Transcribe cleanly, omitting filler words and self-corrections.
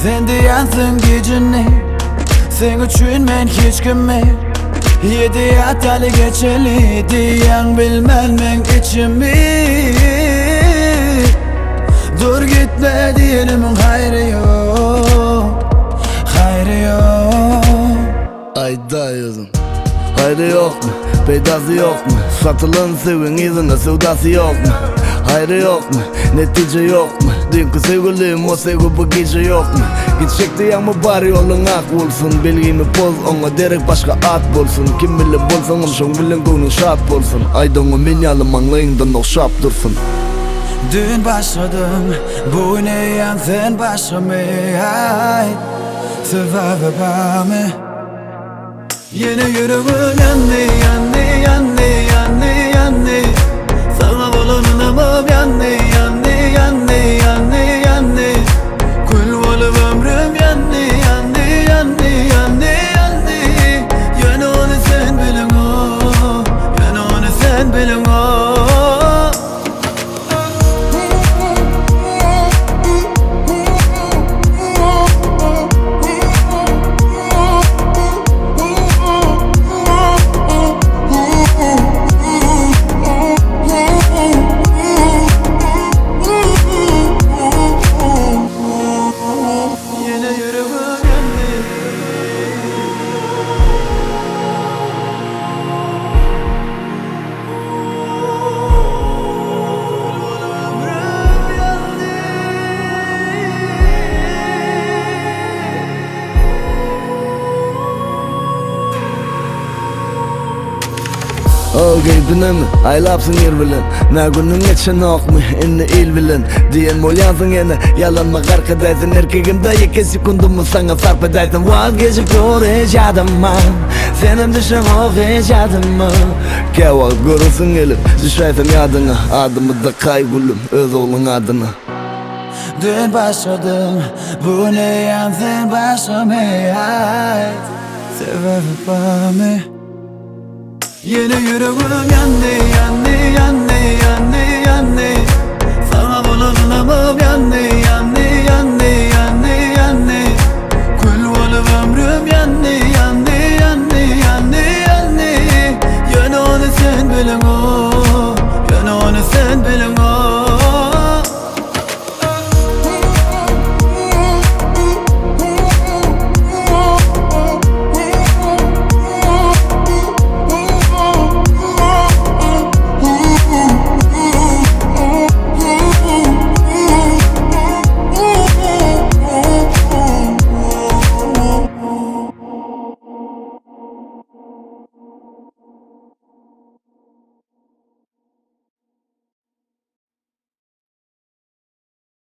Sen diyansın gücünü, sen üçün men hiç kimmi. Yedi hatalı geçeli diyen bilmem men içimi. Dur gitme diyenimin hayrı yok, hayrı yok. Ayda yazın. Hayrı yok mu? Peydası yok mu? Satılan sevin izine sevdası yok mu? Hayrı yok mu? Netice yok mu? Dünkü sevgilim o sevgi bu gece yok mu? Gidecek diyen mi bari yolun ak olsun. Bilgimi boz ona derek başka at bolsun. Kim bilir bolsanım şun bilin gönlün şart bolsun. Aydanı minyalım anlayından okşap dursun. Dün başladım, bu ne yan sen başlamı. Survive bami. Yine yüreğim yandı, yandı, yandı, yandı, yandı. Sana bulanamam yandı, yandı, yandı, yandı, yandı. Kul olup ömrüm yandı, yandı, yandı, yandı, yandı. Yana onu sen bilin o, yana onu sen bilin o. Okey dünemi aylapsın yer bilen. Ne günün geçen ok mu inni il bilen. Diyen mol yansın yine yalanma karkadaysın. Erkegimde 2 sekundumu sana sarf edaysın. Vazgeçip uğraşadım ben, senin düşen okuyacağım mı? Keval görürsün elip düşersin yadına. Adımı da kaygulum öz oğlun adına. Dün başladım, bu ne yan sen başlamaya. Sebep bami. Yine yüreğim yandı, yandı, yandı, yandı, yandı. Sana bulanamam yandı, yandı.